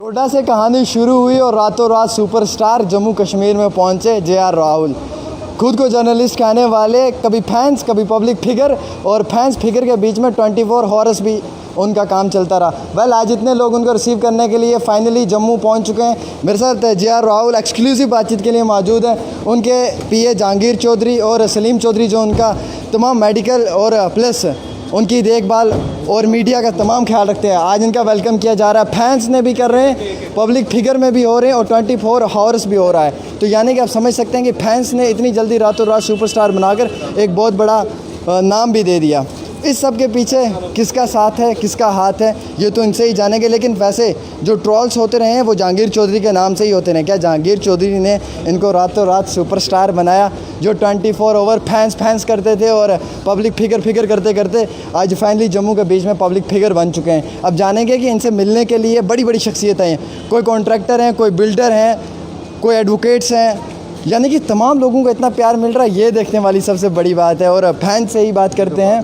कोटा से कहानी शुरू हुई और रातों रात सुपरस्टार जम्मू कश्मीर में पहुंचे जे.आर. राहुल। खुद को जर्नलिस्ट कहने वाले, कभी फैंस कभी पब्लिक फिगर, और फैंस फिगर के बीच में 24 हॉर्स भी उनका काम चलता रहा। आज इतने लोग उनको रिसीव करने के लिए फाइनली जम्मू पहुंच चुके हैं। मेरे साथ जे.आर. राहुल एक्सक्लूसिव बातचीत के लिए मौजूद हैं। उनके पीए जहांगीर चौधरी और सलीम चौधरी जो उनका तमाम मेडिकल और प्लस उनकी देखभाल और मीडिया का तमाम ख्याल रखते हैं, आज इनका वेलकम किया जा रहा है। फैंस ने भी कर रहे हैं, पब्लिक फिगर में भी हो रहे हैं और 24 हॉर्स भी हो रहा है। तो यानी कि आप समझ सकते हैं कि फैंस ने इतनी जल्दी रातों रात सुपरस्टार बनाकर एक बहुत बड़ा नाम भी दे दिया। इस सब के पीछे किसका साथ है, किसका हाथ है, ये तो इनसे ही जानेंगे। लेकिन वैसे जो ट्रोल्स होते रहे हैं वो जहांगीर चौधरी के नाम से ही होते रहे। क्या जहांगीर चौधरी ने इनको रातों रात सुपरस्टार बनाया? जो 24 ओवर फैंस करते थे और पब्लिक फिगर करते करते आज फाइनली जम्मू के बीच में पब्लिक फिगर बन चुके हैं। अब जानेंगे कि इनसे मिलने के लिए बड़ी बड़ी शख्सियतें हैं। कोई कॉन्ट्रैक्टर हैं, कोई बिल्डर हैं, कोई एडवोकेट्स हैं, यानी कि तमाम लोगों को इतना प्यार मिल रहा है, ये देखने वाली सबसे बड़ी बात है। और फैंस से ही बात करते हैं।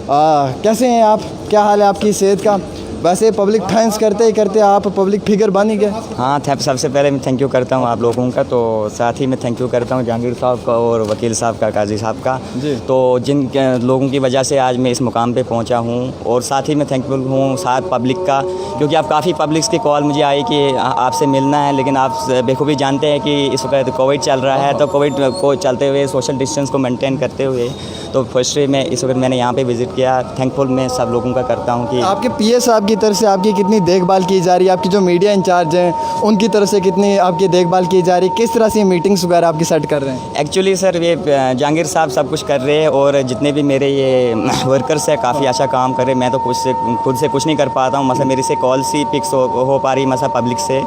कैसे हैं आप? क्या हाल है आपकी सेहत का? वैसे पब्लिक फैंस करते ही करते आप पब्लिक फिगर बन ही गए। हाँ, सबसे पहले मैं थैंक यू करता हूँ आप लोगों का, तो साथ ही मैं थैंक यू करता हूँ जहांगीर साहब का और वकील साहब का, काजी साहब का जी। तो जिन लोगों की वजह से आज मैं इस मुकाम पे पहुँचा हूँ, और साथ ही मैं थैंकफुल हूँ साथ पब्लिक का, क्योंकि आप काफ़ी पब्लिक्स की कॉल मुझे आई कि आपसे मिलना है, लेकिन आप बेखूबी जानते हैं कि इस वक्त कोविड चल रहा है, तो कोविड को चलते हुए सोशल डिस्टेंस को मेंटेन करते हुए तो फर्स्टली मैं इस वक्त मैंने यहाँ पे विज़िट किया। थैंकफुल मैं सब लोगों का करता हूँ कि आपके पीए साहब की तरफ से आपकी कितनी देखभाल की जा रही है, आपकी जो मीडिया इंचार्ज हैं उनकी तरफ से कितनी आपकी देखभाल की जा रही है, किस तरह से मीटिंग्स वगैरह आपकी सेट कर रहे हैं? एक्चुअली सर ये जहांगीर साहब सब कुछ कर रहे हैं, और जितने भी मेरे ये वर्कर्स हैं काफ़ी अच्छा काम कर रहे हैं। मैं तो खुद से कुछ नहीं कर पाता हूँ, मतलब मेरे से कॉल सी पिक्स हो पा रही मतलब पब्लिक से,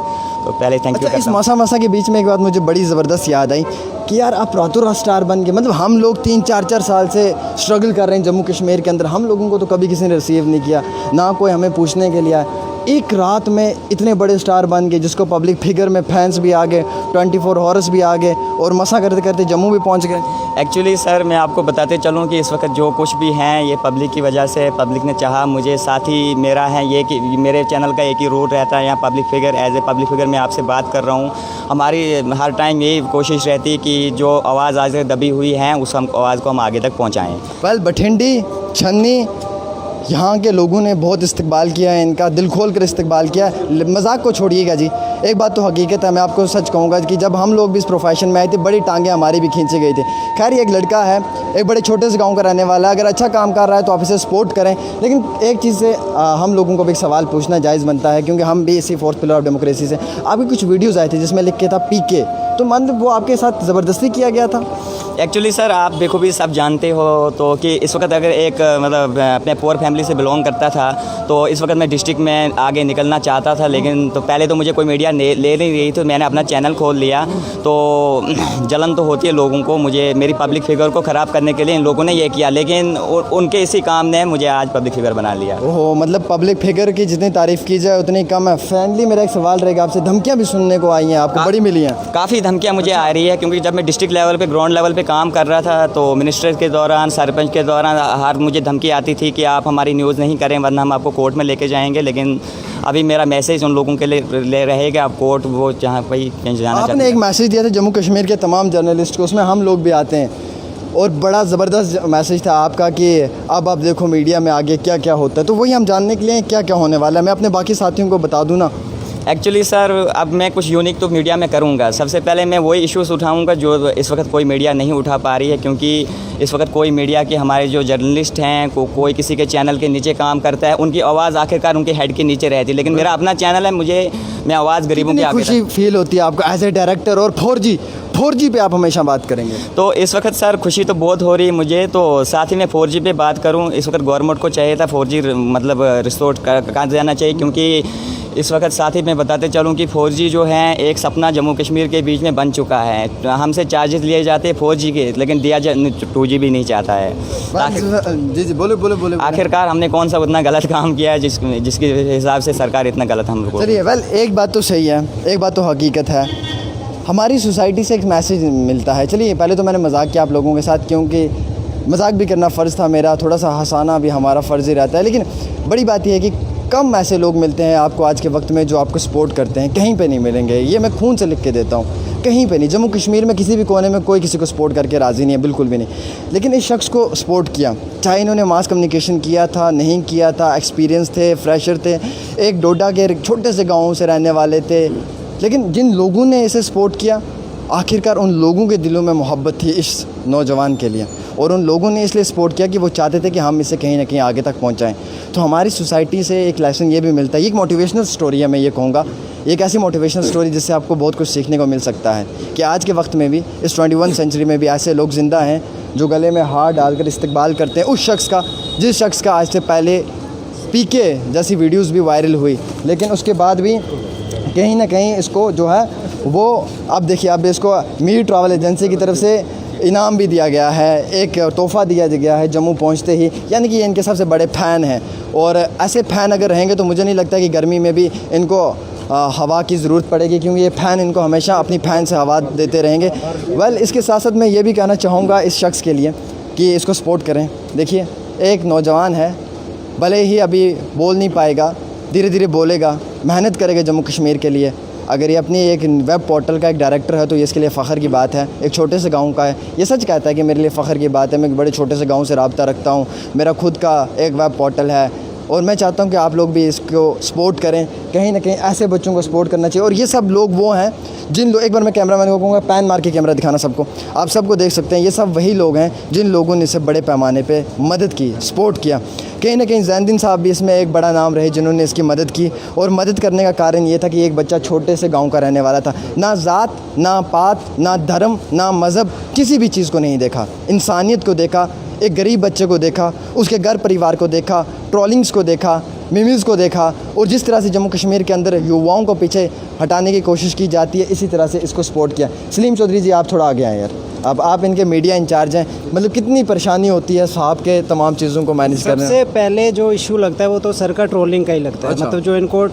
तो पहले थैंक यू। इस मसा के बीच में एक बात मुझे बड़ी ज़बरदस्त याद आई कि यार आप रातों रात स्टार बन गए। मतलब हम लोग 3-4 साल से स्ट्रगल कर रहे हैं जम्मू कश्मीर के अंदर, हम लोगों को तो कभी किसी ने रिसीव नहीं किया, ना कोई हमें पूछने के लिए आया। एक रात में इतने बड़े स्टार बन गए, जिसको पब्लिक फिगर में फैंस भी आ गए, 24 हॉर्स भी आ गए, और मसा करते करते जम्मू भी पहुंच गए। एक्चुअली सर मैं आपको बताते चलूं कि इस वक्त जो कुछ भी हैं ये पब्लिक की वजह से, पब्लिक ने चाहा मुझे। साथ ही मेरा है ये कि मेरे चैनल का एक ही रूल रहता है, यहाँ public figure as a public figure मैं आपसे बात कर रहा हूँ। हमारी हर टाइम यही कोशिश रहती है कि जो आवाज़ आज दबी हुई है उस आवाज़ को हम आगे तक पहुँचाएँ। वेल, बठिंडी, छन्नी, यहाँ के लोगों ने बहुत इस्तकबाल किया है, इनका दिल खोल कर इस्तकबाल किया। मजाक को छोड़िएगा जी, एक बात तो हकीकत है, मैं आपको सच कहूँगा कि जब हम लोग भी इस प्रोफेशन में आए थे बड़ी टांगें हमारी भी खींची गई थी। खैर, ये एक लड़का है, एक बड़े छोटे से गांव का रहने वाला है, अगर अच्छा काम कर रहा है तो आप इसे सपोर्ट करें। लेकिन एक चीज़ से हम लोगों को भी एक सवाल पूछना जायज़ बनता है, क्योंकि हम भी इसी 4th पिलर ऑफ डेमोक्रेसी से। आपकी कुछ वीडियोज़ आए थे जिसमें लिख के था पीके, तो मतलब वो आपके साथ ज़बरदस्ती किया गया था? एक्चुअली सर आप बेखूबी सब जानते हो तो कि इस वक्त अगर एक मतलब अपने पुअर फैमिली से बिलोंग करता था, तो इस वक्त मैं डिस्ट्रिक्ट में आगे निकलना चाहता था, लेकिन तो पहले तो मुझे कोई मीडिया ले नहीं रही, तो मैंने अपना चैनल खोल लिया। तो जलन तो होती है लोगों को, मुझे मेरी पब्लिक फिगर को ख़राब करने के लिए इन लोगों ने ये किया, लेकिन उनके इसी काम ने मुझे आज पब्लिक फिगर बना लिया। ओहो, मतलब पब्लिक फिगर की जितनी तारीफ़ की जाए उतनी कम है। फाइनली मेरा एक सवाल रहेगा आपसे, धमकियाँ भी सुनने को आई हैं आपको? बड़ी मिली हैं? काफ़ी धमकियाँ मुझे आ रही है, क्योंकि जब मैं डिस्ट्रिक्ट लेवल पे ग्राउंड लेवल पे काम कर रहा था तो मिनिस्टर के दौरान, सरपंच के दौरान हर मुझे धमकी आती थी कि आप हमारी न्यूज़ नहीं करें वरना हम आपको कोर्ट में लेके जाएंगे। लेकिन अभी मेरा मैसेज उन लोगों के लिए ले रहेगा, आप कोर्ट वो जहाँ पर कहीं जाना चाहते हैं। आपने एक मैसेज दिया था जम्मू कश्मीर के तमाम जर्नलिस्ट को, उसमें हम लोग भी आते हैं, और बड़ा ज़बरदस्त मैसेज था आपका कि अब आप देखो मीडिया में आगे क्या क्या होता है। तो वही हम जानने के लिए क्या क्या होने वाला है, मैं अपने बाकी साथियों को बता दूँ ना। एक्चुअली सर अब मैं कुछ यूनिक तो मीडिया में करूँगा। सबसे पहले मैं वही इश्यूज़ उठाऊँगा जो इस वक्त कोई मीडिया नहीं उठा पा रही है, क्योंकि इस वक्त कोई मीडिया के हमारे जो जर्नलिस्ट हैं कोई किसी के चैनल के नीचे काम करता है, उनकी आवाज़ आखिरकार उनके हेड के नीचे रहती है। लेकिन मेरा अपना चैनल है, मैं आवाज़ गरीबों की आगे खुशी फील होती है आपको एज ए डायरेक्टर, और 4G पे आप हमेशा बात करेंगे? तो इस वक्त सर खुशी तो बहुत हो रही है मुझे, तो साथ ही मैं 4G पे बात करूं। इस वक्त गवर्नमेंट को चाहिए था 4G मतलब रिस्टोर कर जाना चाहिए, क्योंकि इस वक्त साथ ही मैं बताते चलूं कि 4G जो है एक सपना जम्मू कश्मीर के बीच में बन चुका है। हमसे चार्जेस लिए जाते हैं 4G के, लेकिन दिया 2G भी नहीं चाहता है। जी बोले। आखिरकार हमने कौन सा उतना गलत काम किया है जिसके हिसाब से सरकार इतना गलत हम लोग? चलिए, वेल, एक बात तो सही है, एक बात तो हकीकत है, हमारी सोसाइटी से एक मैसेज मिलता है। चलिए, पहले तो मैंने मजाक किया आप लोगों के साथ, क्योंकि मजाक भी करना फ़र्ज़ था मेरा, थोड़ा सा हंसाना भी हमारा फ़र्ज़ ही रहता है। लेकिन बड़ी बात यह है कि कम ऐसे लोग मिलते हैं आपको आज के वक्त में जो आपको सपोर्ट करते हैं, कहीं पे नहीं मिलेंगे। ये मैं खून से लिख के देता हूँ, कहीं पे नहीं। जम्मू कश्मीर में किसी भी कोने में कोई किसी को सपोर्ट करके राज़ी नहीं है, बिल्कुल भी नहीं। लेकिन इस शख्स को सपोर्ट किया, चाहे इन्होंने मास कम्युनिकेशन किया था, नहीं किया था, एक्सपीरियंस थे, फ्रेशर थे, एक डोडा के छोटे से गाँव से रहने वाले थे, लेकिन जिन लोगों ने इसे सपोर्ट किया, आखिरकार उन लोगों के दिलों में मोहब्बत थी इस नौजवान के लिए, और उन लोगों ने इसलिए सपोर्ट किया कि वो चाहते थे कि हम इसे कहीं ना कहीं आगे तक पहुंचाएं। तो हमारी सोसाइटी से एक लेसन ये भी मिलता है, ये एक मोटिवेशनल स्टोरी है, मैं ये कहूँगा, एक ऐसी मोटिवेशनल स्टोरी जिससे आपको बहुत कुछ सीखने को मिल सकता है कि आज के वक्त में भी, इस 21 सेंचुरी में भी ऐसे लोग ज़िंदा हैं जो गले में हाथ डालकर इस्तकबाल करते हैं उस शख्स का, जिस शख्स का आज से पहले पीके जैसी वीडियोज़ भी वायरल हुई, लेकिन उसके बाद भी कहीं ना कहीं इसको जो है वो, अब देखिए, अब इसको मीर ट्रैवल एजेंसी की तरफ से इनाम भी दिया गया है, एक तोहफ़ा दिया गया है जम्मू पहुंचते ही, यानी कि ये इनके सबसे बड़े फ़ैन हैं। और ऐसे फ़ैन अगर रहेंगे तो मुझे नहीं लगता कि गर्मी में भी इनको हवा की ज़रूरत पड़ेगी, क्योंकि ये फ़ैन इनको हमेशा अपनी फ़ैन से हवा देते रहेंगे। वेल, इसके साथ साथ मैं ये भी कहना चाहूँगा इस शख्स के लिए कि इसको सपोर्ट करें। देखिए, एक नौजवान है, भले ही अभी बोल नहीं पाएगा, धीरे धीरे बोलेगा, मेहनत करेगा जम्मू कश्मीर के लिए। अगर ये अपनी एक वेब पोर्टल का एक डायरेक्टर है तो ये इसके लिए फ़ख्र की बात है। एक छोटे से गांव का है, ये सच कहता है कि मेरे लिए फ़ख्र की बात है, मैं बड़े छोटे से गांव से रब्ता रखता हूँ, मेरा खुद का एक वेब पोर्टल है, और मैं चाहता हूँ कि आप लोग भी इसको सपोर्ट करें। कहीं ना कहीं ऐसे बच्चों को सपोर्ट करना चाहिए। और ये सब लोग वो हैं जिन लोग, एक बार मैं कैमरा मैन को कहूँगा पैन मार के कैमरा दिखाना सबको, आप सबको देख सकते हैं, ये सब वही लोग हैं जिन लोगों ने इसे बड़े पैमाने पे मदद की, सपोर्ट किया। कहीं ना कहीं ज़ैनुद्दीन साहब भी इसमें एक बड़ा नाम रहे जिन्होंने इसकी मदद की, और मदद करने का कारण ये था कि एक बच्चा छोटे से गाँव का रहने वाला था, ना ज़ात, ना पात, ना धर्म, ना मज़हब, किसी भी चीज़ को नहीं देखा, इंसानियत को देखा, एक गरीब बच्चे को देखा, उसके घर परिवार को देखा, ट्रोलिंग्स को देखा, मीम्स को देखा, और जिस तरह से जम्मू कश्मीर के अंदर युवाओं को पीछे हटाने की कोशिश की जाती है, इसी तरह से इसको सपोर्ट किया। सलीम चौधरी जी, आप थोड़ा आगे आए यार, अब आप इनके मीडिया इंचार्ज हैं, मतलब कितनी परेशानी होती है साहब के तमाम चीज़ों को मैनेज करने में। सबसे पहले जो इशू लगता है वो तो सर का ट्रोलिंग का ही लगता है। अच्छा। मतलब जो इनको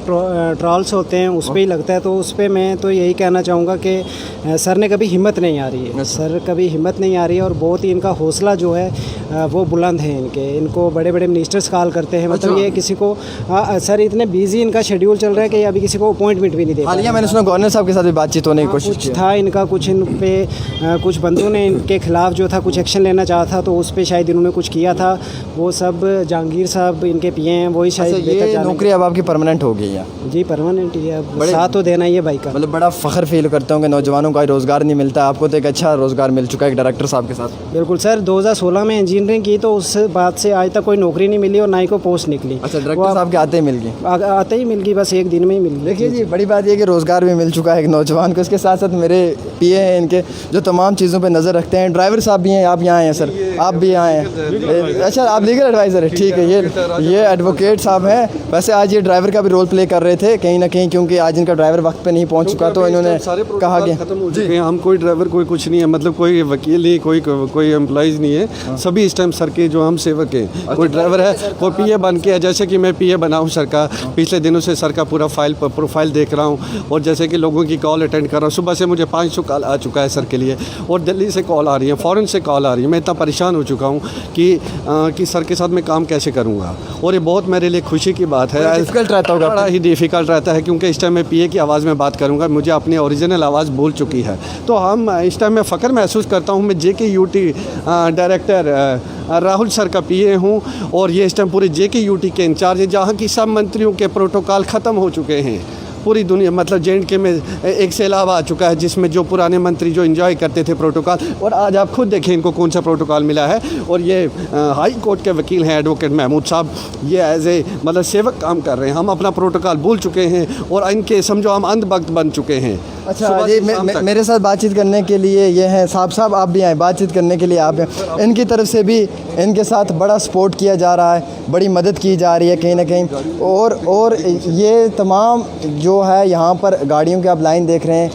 ट्रॉल्स होते हैं उस पर ही लगता है। तो उस पर मैं तो यही कहना चाहूँगा कि सर ने कभी हिम्मत नहीं आ रही है, सर कभी हिम्मत नहीं आ रही है, और बहुत ही इनका हौसला जो है वो बुलंद है इनको बड़े बड़े मिनिस्टर्स कॉल करते हैं। मतलब ये किसी को, सर इतने बिजी इनका शेड्यूल चल रहा है कि अभी किसी को अपॉइंटमेंट भी नहीं दे। हालिया मैंने सुना गवर्नर साहब के साथ भी बातचीत होने की कोशिश कुछ था इनका, कुछ इन पे कुछ बंदों ने इनके खिलाफ जो था कुछ एक्शन लेना चाहा था, तो उस पे शायद इन्होंने कुछ किया था। वो सब जहांगीर साहब इनके पीए हैं, वही शायद ये नौकरी अब आपकी परमानेंट हो गई है? जी परमानेंट ही है, अब साथ तो देना ही है भाई का। मतलब बड़ा फ़ख्र फील करता हूँ कि नौजवानों का रोज़गार नहीं मिलता, आपको तो एक अच्छा रोज़गार मिल चुका है एक डायरेक्टर साहब के साथ। बिल्कुल सर, 2016 में इंजीनियरिंग की तो उस बाद से आज तक कोई नौकरी नहीं मिली और ना ही कोई पोस्ट निकली। अच्छा, डायरेक्टर साहब के आते ही मिल गई? आते ही मिल गई, बस एक दिन में ही मिल गई। देखिए जी, बड़ी बात ये कि रोज़गार भी मिल चुका है एक नौजवान को। इसके साथ साथ मेरे पीए हैं इनके, जो तमाम चीज़ों पे नज़र रखते हैं। ड्राइवर साहब भी हैं, आप यहाँ हैं सर, आप भी यहाँ हैं। अच्छा, आप लीगल एडवाइज़र है, ठीक है। ये एडवोकेट साहब हैं। वैसे आज ये ड्राइवर का भी रोल प्ले कर रहे थे कहीं ना कहीं, क्योंकि आज इनका ड्राइवर वक्त पे नहीं पहुँच चुका, तो इन्होंने कहा कि खत्म हो चुके हैं, हम कोई ड्राइवर कोई कुछ नहीं है, मतलब कोई वकील नहीं, कोई एम्प्लॉइज़ नहीं है, सभी इस टाइम सर के जो हम सेवक हैं। कोई ड्राइवर है, कोई पीए बन के है, जैसे कि मैं पीए बना हूँ सर का, पिछले दिनों से सर का पूरा प्रोफाइल देख रहा हूँ, और जैसे कि लोगों की कॉल अटेंड कर रहा हूँ। सुबह से मुझे 500 कॉल आ चुका है सर के लिए, और दिल्ली से कॉल आ रही है, फ़ॉरेन से कॉल आ रही है। मैं इतना परेशान हो चुका हूँ कि सर के साथ मैं काम कैसे करूँगा, और ये बहुत मेरे लिए खुशी की बात है। डिफ़िकल्ट रहता होगा? बड़ा ही डिफ़िकल्ट रहता है, क्योंकि इस टाइम मैं पीए की आवाज़ में बात करूँगा, मुझे अपनी ओरिजिनल आवाज़ भूल चुकी है। तो हम इस टाइम मैं फ़ख्र महसूस करता हूँ, मैं JKUT डायरेक्टर राहुल सर का पीए हूँ, और ये इस टाइम पूरे JKUT के इंचार्ज हैं, जहाँ की सब मंत्रियों के प्रोटोकॉल ख़त्म हो चुके हैं। पूरी दुनिया, मतलब JNK में एक सैलाब आ चुका है, जिसमें जो पुराने मंत्री जो एंजॉय करते थे प्रोटोकॉल, और आज आप खुद देखें इनको कौन सा प्रोटोकॉल मिला है। और ये हाई कोर्ट के वकील हैं एडवोकेट महमूद साहब, ये एज ए मतलब सेवक काम कर रहे हैं। हम अपना प्रोटोकॉल भूल चुके हैं, और इनके समझो हम अंधभक्त बन चुके हैं। अच्छा जी, मेरे साथ बातचीत करने के लिए ये हैं साहब आप भी आए, बातचीत करने के लिए आप हैं। इनकी तरफ से भी इनके साथ बड़ा सपोर्ट किया जा रहा है, बड़ी मदद की जा रही है कहीं ना कहीं। और ये तमाम जो है यहाँ पर गाड़ियों की आप लाइन देख रहे हैं,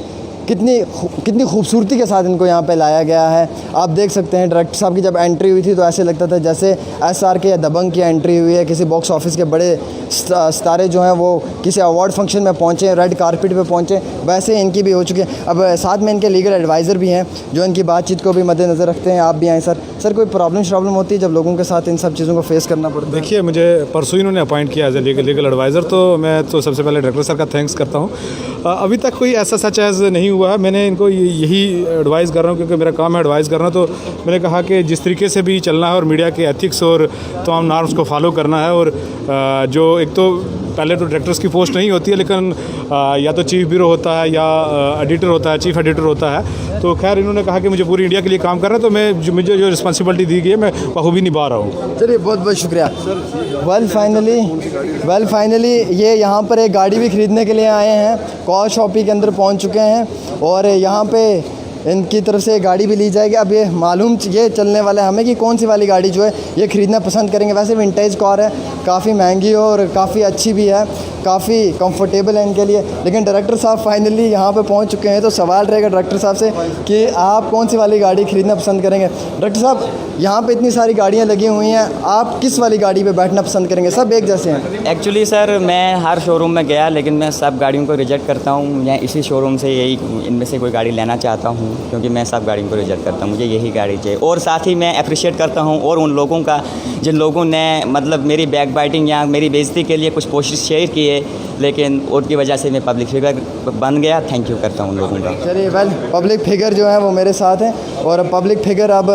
कितनी खूबसूरती के साथ इनको यहाँ पे लाया गया है। आप देख सकते हैं डायरेक्टर साहब की जब एंट्री हुई थी तो ऐसे लगता था जैसे SRK या दबंग की एंट्री हुई है, किसी बॉक्स ऑफिस के बड़े सितारे जो हैं वो किसी अवार्ड फंक्शन में पहुँचे, रेड कारपेट पे पहुँचे, वैसे इनकी भी हो चुकी है। अब साथ में इनके लीगल एडवाइज़र भी हैं जो इनकी बातचीत को भी मद्देनज़र रखते हैं। आप भी आएँ सर, कोई प्रॉब्लम होती है जब लोगों के साथ इन सब चीज़ों को फेस करना पड़ता है? देखिए, मुझे परसों इन्होंने अपॉइंट किया एज ए लीगल एडवाइज़र, तो मैं तो सबसे पहले डायरेक्टर सर का थैंक्स करता हूँ। अभी तक कोई ऐसा सच एज नहीं हुआ है। मैंने इनको यही एडवाइस कर रहा हूँ क्योंकि मेरा काम है एडवाइस करना। तो मैंने कहा कि जिस तरीके से भी चलना है और मीडिया के एथिक्स और तमाम नॉर्म्स को फॉलो करना है, और जो एक तो पहले तो डायरेक्टर्स की पोस्ट नहीं होती है, लेकिन या तो चीफ ब्यूरो होता है या एडिटर होता है, चीफ एडिटर होता है। तो खैर इन्होंने कहा कि मुझे पूरी इंडिया के लिए काम करना है, तो मुझे जो रिस्पॉन्सिबिलिटी दी गई है मैं बखूबी निभा रहा हूँ। चलिए, बहुत बहुत शुक्रिया। वेल फाइनली ये यहाँ पर एक गाड़ी भी ख़रीदने के लिए आए हैं, कॉल शॉपी के अंदर पहुँच चुके हैं और यहाँ पे इनकी तरफ से गाड़ी भी ली जाएगी। अब ये चलने वाला है हमें कि कौन सी वाली गाड़ी जो है ये ख़रीदना पसंद करेंगे। वैसे विंटेज कार है, काफ़ी महंगी और काफ़ी अच्छी भी है, काफ़ी कंफर्टेबल है इनके लिए। लेकिन डायरेक्टर साहब फाइनली यहाँ पे पहुँच चुके हैं, तो सवाल रहेगा डायरेक्टर साहब से कि आप कौन सी वाली गाड़ी ख़रीदना पसंद करेंगे। डायरेक्टर साहब, यहाँ पे इतनी सारी गाड़ियाँ लगी हुई हैं, आप किस वाली गाड़ी पे बैठना पसंद करेंगे? सब एक जैसे हैं। एक्चुअली सर, मैं हर शोरूम में गया लेकिन मैं सब गाड़ियों को रिजेक्ट करता हूँ। मैं इसी शोरूम से इनमें से कोई गाड़ी लेना चाहता हूँ क्योंकि मैं सब गाड़ियों को रिजेक्ट करता हूँ, मुझे यही गाड़ी चाहिए। और साथ ही मैं अप्रिशिएट करता हूँ और उन लोगों का जिन लोगों ने मतलब मेरी बैक बाइटिंग या मेरी बेइज्जती के लिए कुछ कोशिश शेयर की है, लेकिन उनकी वजह से मैं पब्लिक फिगर बन गया। थैंक यू करता हूँ उन लोगों का। चलिए, पब्लिक फिगर जो है वो मेरे साथ हैं और पब्लिक फिगर अब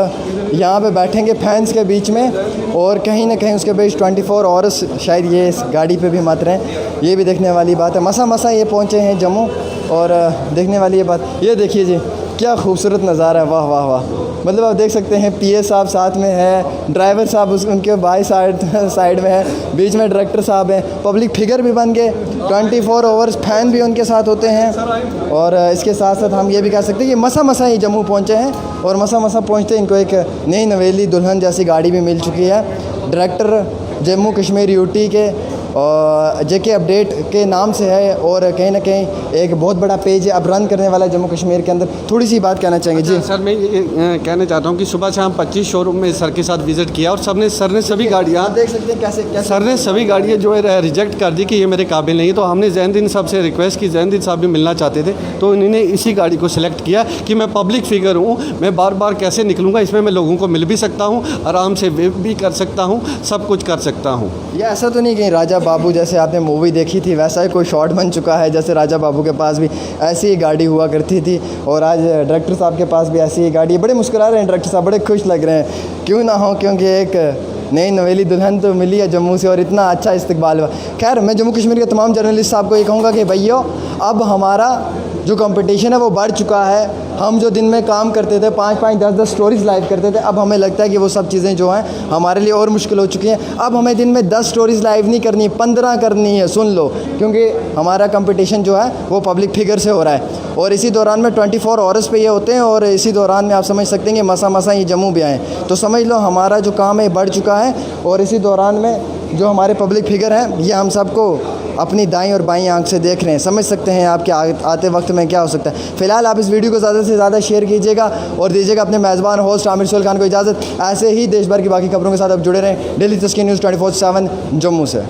यहाँ पे बैठेंगे फैंस के बीच में, और कहीं ना कहीं उसके बीच 24 आवर्स शायद ये इस गाड़ी पे भी मत रहें। ये भी देखने वाली बात है। मसा ये पहुँचे हैं जम्मू, और देखने वाली ये बात, ये देखिए जी क्या खूबसूरत नज़ारा है। वाह वाह वाह। मतलब आप देख सकते हैं PA साहब साथ में है, ड्राइवर साहब उनके बाई साइड में है, बीच में डायरेक्टर साहब हैं, पब्लिक फिगर भी बन गए, 24 आवर्स फैन भी उनके साथ होते हैं। और इसके साथ साथ हम ये भी कह सकते हैं कि मसा ही जम्मू पहुँचे हैं, और मसा पहुँचते इनको एक नई नवेली दुल्हन जैसी गाड़ी भी मिल चुकी है। डायरेक्टर जम्मू कश्मीर UT के और JK अपडेट के नाम से है, और कहीं ना कहीं एक बहुत बड़ा पेज है अब रन करने वाला है जम्मू कश्मीर के अंदर। थोड़ी सी बात कहना चाहेंगे जी? सर, मैं ये कहना चाहता हूँ कि सुबह शाम 25 शोरूम में सर के साथ विज़िट किया और सर ने सभी गाड़ियाँ देख सकते हैं कैसे सर ने सभी गाड़ियाँ जो है रिजेक्ट कर दी कि ये मेरे काबिल नहीं है। तो हमने जैनुद्दीन साहब से रिक्वेस्ट की, जैनुद्दीन साहब भी मिलना चाहते थे, तो उन्होंने इसी गाड़ी को सिलेक्ट किया कि मैं पब्लिक फिगर हूँ, मैं बार बार कैसे निकलूँगा, इसमें मैं लोगों को मिल भी सकता हूँ, आराम से वेव भी कर सकता हूँ, सब कुछ कर सकता हूँ। ये ऐसा तो नहीं कहीं राजा बाबू जैसे आपने मूवी देखी थी वैसा ही कोई शॉट बन चुका है, जैसे राजा बाबू के पास भी ऐसी ही गाड़ी हुआ करती थी, और आज डायरेक्टर साहब के पास भी ऐसी ही गाड़ी है। बड़े मुस्कुरा रहे हैं डायरेक्टर साहब, बड़े खुश लग रहे हैं। क्यों ना हो, क्योंकि एक नई नवेली दुल्हन तो मिली है जम्मू से और इतना अच्छा इस्तकबाल हुआ। खैर, मैं जम्मू कश्मीर के तमाम जर्नलिस्ट साहब को ये कहूँगा कि भैया अब हमारा जो कंपटीशन है वो बढ़ चुका है। हम जो दिन में काम करते थे 5-5, 10-10 स्टोरीज़ लाइव करते थे, अब हमें लगता है कि वो सब चीज़ें जो हैं हमारे लिए और मुश्किल हो चुकी हैं। अब हमें दिन में 10 स्टोरीज़ लाइव नहीं करनी, 15 करनी है, सुन लो, क्योंकि हमारा कंपटीशन जो है वो पब्लिक फिगर से हो रहा है। और इसी दौरान में 24 आवर्स पे ये होते हैं, और इसी दौरान में आप समझ सकते हैं कि मसा ये जम्मू भी आए, तो समझ लो हमारा जो काम है बढ़ चुका है। और इसी दौरान में जो हमारे पब्लिक फिगर हैं ये हम सबको अपनी दाईं और बाईं आंख से देख रहे हैं, समझ सकते हैं आपके आते वक्त में क्या हो सकता है। फिलहाल आप इस वीडियो को ज़्यादा से ज़्यादा शेयर कीजिएगा और दीजिएगा अपने मेज़बान होस्ट आमिर सुहेल खान को इजाज़त। ऐसे ही देश भर की बाकी खबरों के साथ आप जुड़े रहें डेली तस्कीन न्यूज़ 24/7 जम्मू से।